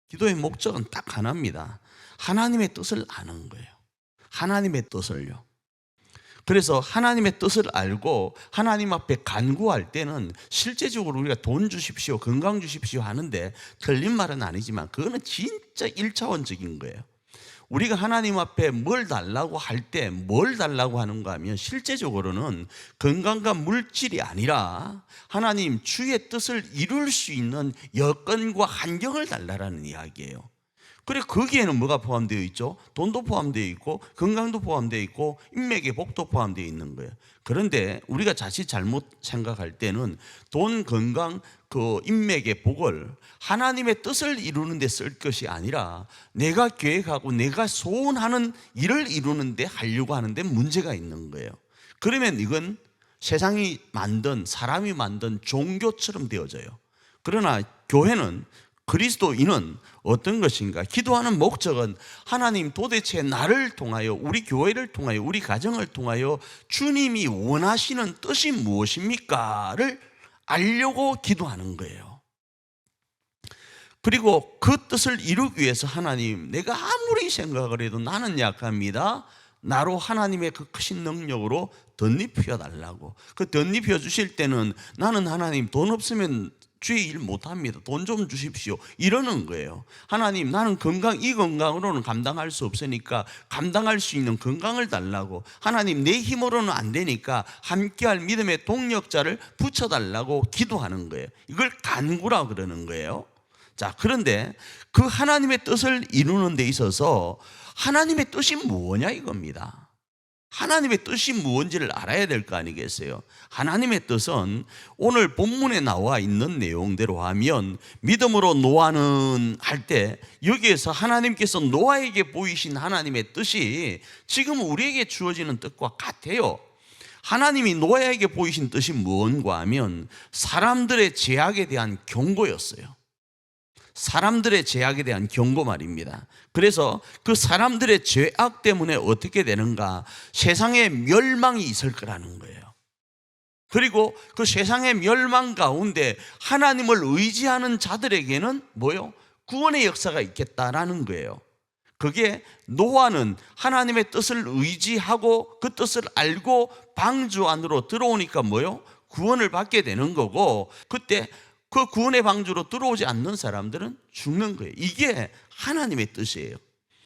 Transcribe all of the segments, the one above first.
기도의 목적은 딱 하나입니다. 하나님의 뜻을 아는 거예요. 하나님의 뜻을요. 그래서 하나님의 뜻을 알고 하나님 앞에 간구할 때는 실제적으로 우리가 돈 주십시오, 건강 주십시오 하는데 틀린 말은 아니지만 그거는 진짜 1차원적인 거예요. 우리가 하나님 앞에 뭘 달라고 할 때 뭘 달라고 하는가 하면 실제적으로는 건강과 물질이 아니라 하나님 주의 뜻을 이룰 수 있는 여건과 환경을 달라라는 이야기예요. 그래, 거기에는 뭐가 포함되어 있죠? 돈도 포함되어 있고 건강도 포함되어 있고 인맥의 복도 포함되어 있는 거예요. 그런데 우리가 자칫 잘못 생각할 때는 돈, 건강, 그 인맥의 복을 하나님의 뜻을 이루는 데 쓸 것이 아니라 내가 계획하고 내가 소원하는 일을 이루는 데 하려고 하는데 문제가 있는 거예요. 그러면 이건 세상이 만든, 사람이 만든 종교처럼 되어져요. 그러나 교회는, 그리스도인은 어떤 것인가? 기도하는 목적은 하나님 도대체 나를 통하여, 우리 교회를 통하여, 우리 가정을 통하여 주님이 원하시는 뜻이 무엇입니까?를 알려고 기도하는 거예요. 그리고 그 뜻을 이루기 위해서 하나님, 내가 아무리 생각을 해도 나는 약합니다. 나로 하나님의 그 크신 능력으로 덧입혀 달라고. 그 덧입혀 주실 때는 나는 하나님 돈 없으면 주의 일 못합니다. 돈 좀 주십시오. 이러는 거예요. 하나님, 나는 이 건강으로는 감당할 수 없으니까 감당할 수 있는 건강을 달라고. 하나님, 내 힘으로는 안 되니까 함께할 믿음의 동력자를 붙여달라고 기도하는 거예요. 이걸 간구라고 그러는 거예요. 자, 그런데 그 하나님의 뜻을 이루는 데 있어서 하나님의 뜻이 뭐냐 이겁니다. 하나님의 뜻이 무엇인지를 알아야 될 거 아니겠어요? 하나님의 뜻은 오늘 본문에 나와 있는 내용대로 하면 믿음으로 노아는 할 때 여기에서 하나님께서 노아에게 보이신 하나님의 뜻이 지금 우리에게 주어지는 뜻과 같아요. 하나님이 노아에게 보이신 뜻이 무엇인가 하면 사람들의 죄악에 대한 경고였어요. 사람들의 죄악에 대한 경고 말입니다. 그래서 그 사람들의 죄악 때문에 어떻게 되는가? 세상에 멸망이 있을 거라는 거예요. 그리고 그 세상의 멸망 가운데 하나님을 의지하는 자들에게는 뭐요? 구원의 역사가 있겠다라는 거예요. 그게 노아는 하나님의 뜻을 의지하고 그 뜻을 알고 방주 안으로 들어오니까 뭐요? 구원을 받게 되는 거고, 그때 그 구원의 방주로 들어오지 않는 사람들은 죽는 거예요. 이게 하나님의 뜻이에요.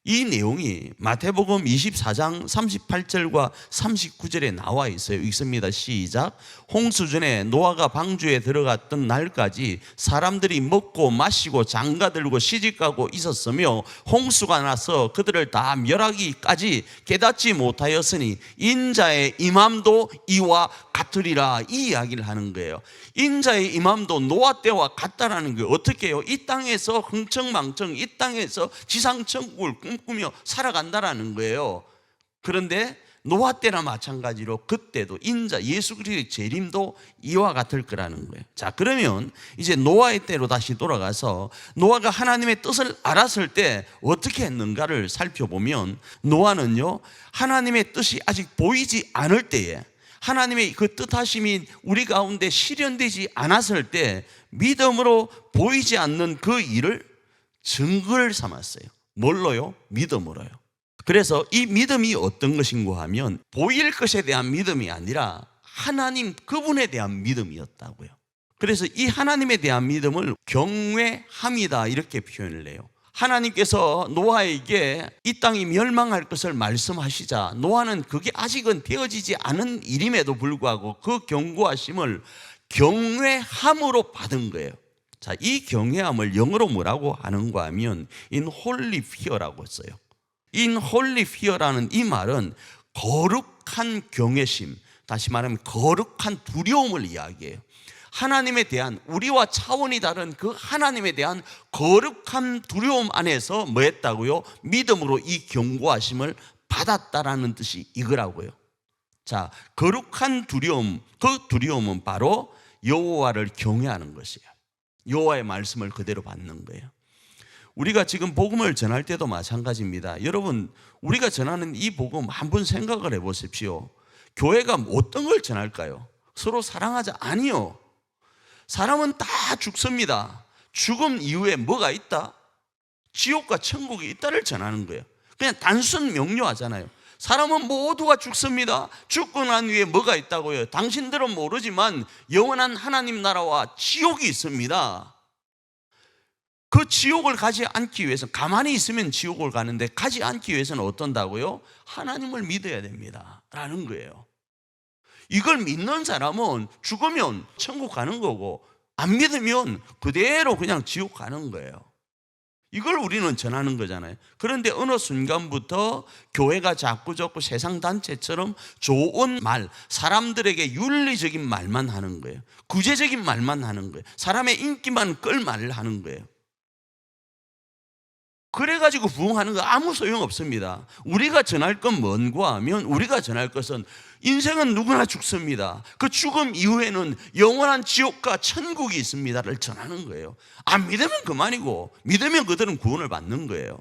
이 내용이 마태복음 24장 38절과 39절에 나와 있어요. 읽습니다. 시작. 홍수전에 노아가 방주에 들어갔던 날까지 사람들이 먹고 마시고 장가들고 시집가고 있었으며 홍수가 나서 그들을 다 멸하기까지 깨닫지 못하였으니 인자의 임함도 이와 같으리라. 이 이야기를 하는 거예요. 인자의 임함도 노아 때와 같다라는 거예요. 어떻게 해요? 이 땅에서 흥청망청, 이 땅에서 지상천국을 꿈꾸며 살아간다라는 거예요. 그런데 노아 때나 마찬가지로 그때도 인자 예수 그리스도의 재림도 이와 같을 거라는 거예요. 자, 그러면 이제 노아의 때로 다시 돌아가서 노아가 하나님의 뜻을 알았을 때 어떻게 했는가를 살펴보면, 노아는요, 하나님의 뜻이 아직 보이지 않을 때에, 하나님의 그 뜻하심이 우리 가운데 실현되지 않았을 때 믿음으로 보이지 않는 그 일을 증거를 삼았어요. 뭘로요? 믿음으로요. 그래서 이 믿음이 어떤 것인가 하면 보일 것에 대한 믿음이 아니라 하나님 그분에 대한 믿음이었다고요. 그래서 이 하나님에 대한 믿음을 경외함이다 이렇게 표현을 해요. 하나님께서 노아에게 이 땅이 멸망할 것을 말씀하시자 노아는 그게 아직은 되어지지 않은 일임에도 불구하고 그 경고하심을 경외함으로 받은 거예요. 자, 이 경외함을 영어로 뭐라고 하는가 하면 in holy fear라고 했어요. in holy fear라는 이 말은 거룩한 경외심, 다시 말하면 거룩한 두려움을 이야기해요. 하나님에 대한, 우리와 차원이 다른 그 하나님에 대한 거룩한 두려움 안에서 뭐 했다고요? 믿음으로 이 경고하심을 받았다라는 뜻이 이거라고요. 자, 거룩한 두려움, 그 두려움은 바로 여호와를 경외하는 것이에요. 여호와의 말씀을 그대로 받는 거예요. 우리가 지금 복음을 전할 때도 마찬가지입니다. 여러분, 우리가 전하는 이 복음 한번 생각을 해보십시오. 교회가 어떤 걸 전할까요? 서로 사랑하자? 아니요. 사람은 다 죽습니다. 죽음 이후에 뭐가 있다? 지옥과 천국이 있다를 전하는 거예요. 그냥 단순 명료하잖아요. 사람은 모두가 죽습니다. 죽고 난 후에 뭐가 있다고요? 당신들은 모르지만 영원한 하나님 나라와 지옥이 있습니다. 그 지옥을 가지 않기 위해서, 가만히 있으면 지옥을 가는데 가지 않기 위해서는 어떤다고요? 하나님을 믿어야 됩니다 라는 거예요. 이걸 믿는 사람은 죽으면 천국 가는 거고, 안 믿으면 그대로 그냥 지옥 가는 거예요. 이걸 우리는 전하는 거잖아요. 그런데 어느 순간부터 교회가 자꾸 세상 단체처럼 좋은 말, 사람들에게 윤리적인 말만 하는 거예요. 구제적인 말만 하는 거예요. 사람의 인기만 끌 말을 하는 거예요. 그래가지고 부흥하는 거 아무 소용없습니다. 우리가 전할 건 뭔가 하면, 우리가 전할 것은 인생은 누구나 죽습니다. 그 죽음 이후에는 영원한 지옥과 천국이 있습니다를 전하는 거예요. 안 믿으면 그만이고, 믿으면 그들은 구원을 받는 거예요.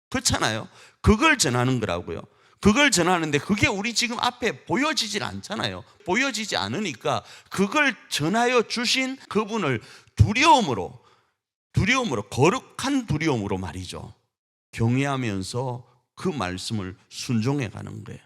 그렇잖아요. 그걸 전하는 거라고요. 그걸 전하는데 그게 우리 지금 앞에 보여지질 않잖아요. 보여지지 않으니까 그걸 전하여 주신 그분을 두려움으로, 거룩한 두려움으로 말이죠, 경외하면서 그 말씀을 순종해 가는 거예요.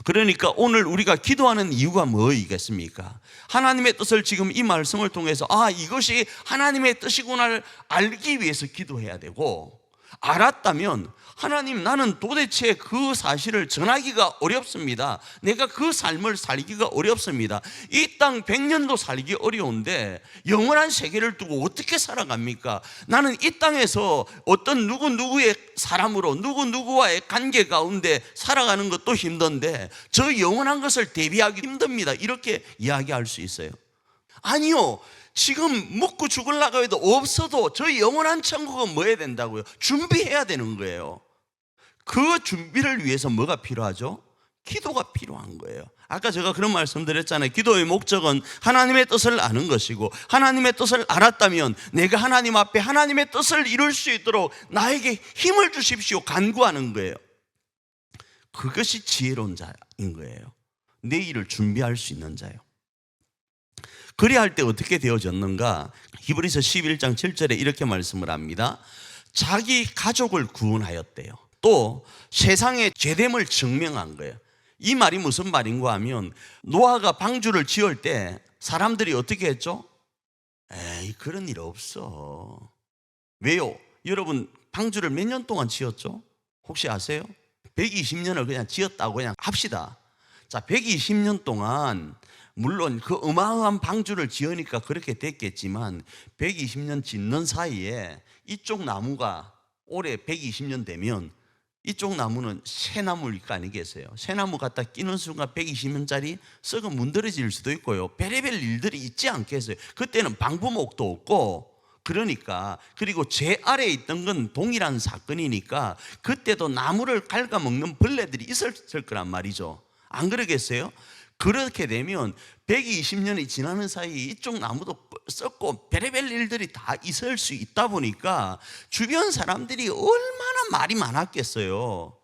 그러니까 오늘 우리가 기도하는 이유가 뭐이겠습니까? 하나님의 뜻을 지금 이 말씀을 통해서 이것이 하나님의 뜻이구나를 알기 위해서 기도해야 되고, 알았다면 하나님, 나는 도대체 그 사실을 전하기가 어렵습니다. 내가 그 삶을 살기가 어렵습니다. 이 땅 100년도 살기 어려운데 영원한 세계를 두고 어떻게 살아갑니까? 나는 이 땅에서 어떤 누구의 사람으로 누구와의 관계 가운데 살아가는 것도 힘든데 저 영원한 것을 대비하기 힘듭니다. 이렇게 이야기할 수 있어요. 아니요, 지금 먹고 죽으려고 해도 없어도 저 영원한 천국은 뭐 해야 된다고요? 준비해야 되는 거예요. 그 준비를 위해서 뭐가 필요하죠? 기도가 필요한 거예요. 아까 제가 그런 말씀 드렸잖아요. 기도의 목적은 하나님의 뜻을 아는 것이고, 하나님의 뜻을 알았다면 내가 하나님 앞에 하나님의 뜻을 이룰 수 있도록 나에게 힘을 주십시오 간구하는 거예요. 그것이 지혜로운 자인 거예요. 내 일을 준비할 수 있는 자예요. 그래야 할 때 어떻게 되어졌는가? 히브리서 11장 7절에 이렇게 말씀을 합니다. 자기 가족을 구원하였대요. 또 세상의 죄됨을 증명한 거예요. 이 말이 무슨 말인가 하면, 노아가 방주를 지을 때 사람들이 어떻게 했죠? 에이, 그런 일 없어. 왜요? 여러분, 방주를 몇 년 동안 지었죠? 혹시 아세요? 120년을 그냥 지었다고 그냥 합시다. 자, 120년 동안 물론 그 어마어마한 방주를 지으니까 그렇게 됐겠지만 120년 짓는 사이에 이쪽 나무가 올해 120년 되면 이쪽 나무는 새나무일 거 아니겠어요? 새나무 갖다 끼는 순간 120년짜리 썩어 문드러질 수도 있고요. 별의별 일들이 있지 않겠어요? 그때는 방부목도 없고, 그러니까, 그리고 제 아래에 있던 건 동일한 사건이니까 그때도 나무를 갉아먹는 벌레들이 있었을 거란 말이죠. 안 그러겠어요? 그렇게 되면 120년이 지나는 사이에 이쪽 나무도 썩고 별의별 일들이 다 있을 수 있다 보니까 주변 사람들이 얼마나 말이 많았겠어요.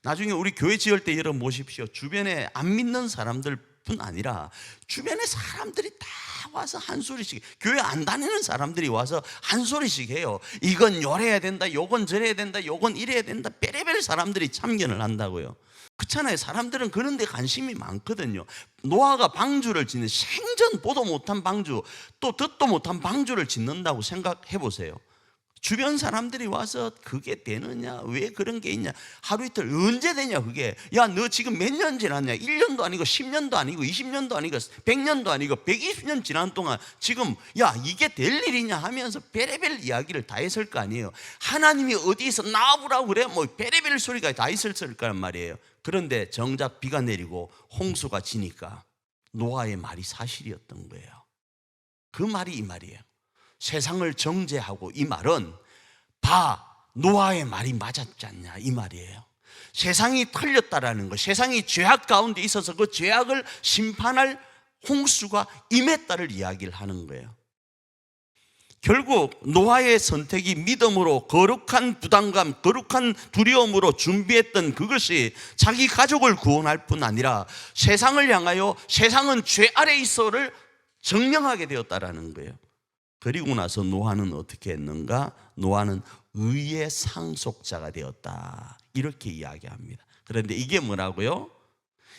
나중에 우리 교회 지을 때 여러분 보십시오. 주변에 안 믿는 사람들 뿐 아니라 주변에 사람들이 다 와서 한 소리씩, 교회 안 다니는 사람들이 와서 한 소리씩 해요. 이건 요래야 된다, 요건 저래야 된다, 요건 이래야 된다. 별의별 사람들이 참견을 한다고요. 그렇잖아요. 사람들은 그런 데 관심이 많거든요. 노아가 방주를 짓는, 생전 보도 못한 방주, 또 듣도 못한 방주를 짓는다고 생각해 보세요. 주변 사람들이 와서 그게 되느냐, 왜 그런 게 있냐, 하루 이틀 언제 되냐 그게. 야, 너 지금 몇 년 지났냐? 1년도 아니고 10년도 아니고 20년도 아니고 100년도 아니고 120년 지난 동안 지금 야 이게 될 일이냐 하면서 별의별 이야기를 다 했을 거 아니에요. 하나님이 어디서 나와보라고 그래? 뭐 별의별 소리가 다 있었을 거란 말이에요. 그런데 정작 비가 내리고 홍수가 지니까 노아의 말이 사실이었던 거예요. 그 말이 이 말이에요. 세상을 정죄하고, 이 말은 노아의 말이 맞았지 않냐 이 말이에요. 세상이 틀렸다라는 것, 세상이 죄악 가운데 있어서 그 죄악을 심판할 홍수가 임했다를 이야기를 하는 거예요. 결국 노아의 선택이 믿음으로, 거룩한 부담감, 거룩한 두려움으로 준비했던 그것이 자기 가족을 구원할 뿐 아니라 세상을 향하여 세상은 죄 아래 있어를 증명하게 되었다라는 거예요. 그리고 나서 노아는 어떻게 했는가? 노아는 의의 상속자가 되었다, 이렇게 이야기합니다. 그런데 이게 뭐라고요?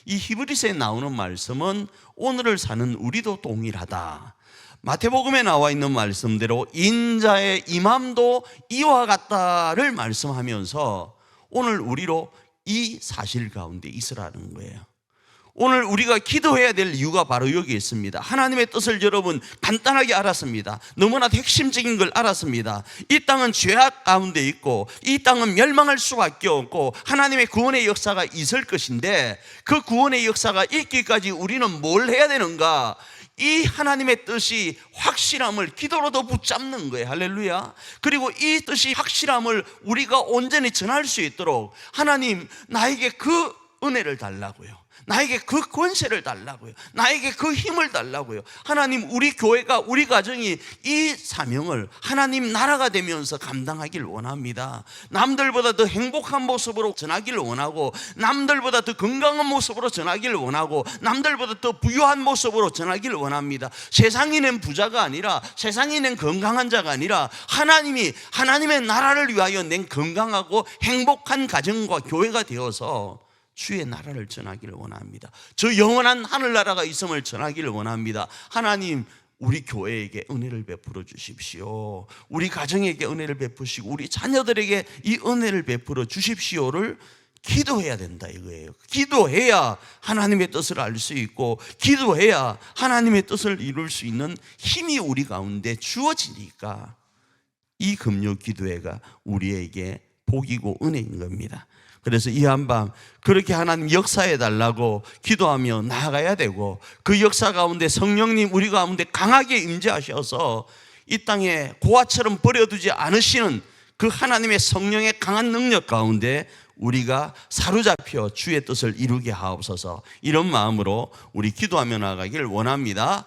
이 히브리서에 나오는 말씀은 오늘을 사는 우리도 동일하다. 마태복음에 나와 있는 말씀대로 인자의 임함도 이와 같다를 말씀하면서 오늘 우리로 이 사실 가운데 있으라는 거예요. 오늘 우리가 기도해야 될 이유가 바로 여기 있습니다. 하나님의 뜻을 여러분 간단하게 알았습니다. 너무나 핵심적인 걸 알았습니다. 이 땅은 죄악 가운데 있고 이 땅은 멸망할 수밖에 없고 하나님의 구원의 역사가 있을 것인데, 그 구원의 역사가 있기까지 우리는 뭘 해야 되는가? 이 하나님의 뜻이 확실함을 기도로도 붙잡는 거예요. 할렐루야. 그리고 이 뜻이 확실함을 우리가 온전히 전할 수 있도록 하나님, 나에게 그 은혜를 달라고요. 나에게 그 권세를 달라고요. 나에게 그 힘을 달라고요. 하나님, 우리 교회가, 우리 가정이 이 사명을 하나님 나라가 되면서 감당하길 원합니다. 남들보다 더 행복한 모습으로 전하기를 원하고, 남들보다 더 건강한 모습으로 전하기를 원하고, 남들보다 더 부유한 모습으로 전하기를 원합니다. 세상이 낸 부자가 아니라, 세상이 낸 건강한 자가 아니라 하나님이 하나님의 나라를 위하여 낸 건강하고 행복한 가정과 교회가 되어서 주의 나라를 전하기를 원합니다. 저 영원한 하늘나라가 있음을 전하기를 원합니다. 하나님, 우리 교회에게 은혜를 베풀어 주십시오. 우리 가정에게 은혜를 베푸시고 우리 자녀들에게 이 은혜를 베풀어 주십시오를 기도해야 된다 이거예요. 기도해야 하나님의 뜻을 알 수 있고, 기도해야 하나님의 뜻을 이룰 수 있는 힘이 우리 가운데 주어지니까 이 금요 기도회가 우리에게 복이고 은혜인 겁니다. 그래서 이 한밤 그렇게 하나님 역사해 달라고 기도하며 나아가야 되고, 그 역사 가운데 성령님 우리 가운데 강하게 임재하셔서 이 땅에 고아처럼 버려두지 않으시는 그 하나님의 성령의 강한 능력 가운데 우리가 사로잡혀 주의 뜻을 이루게 하옵소서. 이런 마음으로 우리 기도하며 나아가기를 원합니다.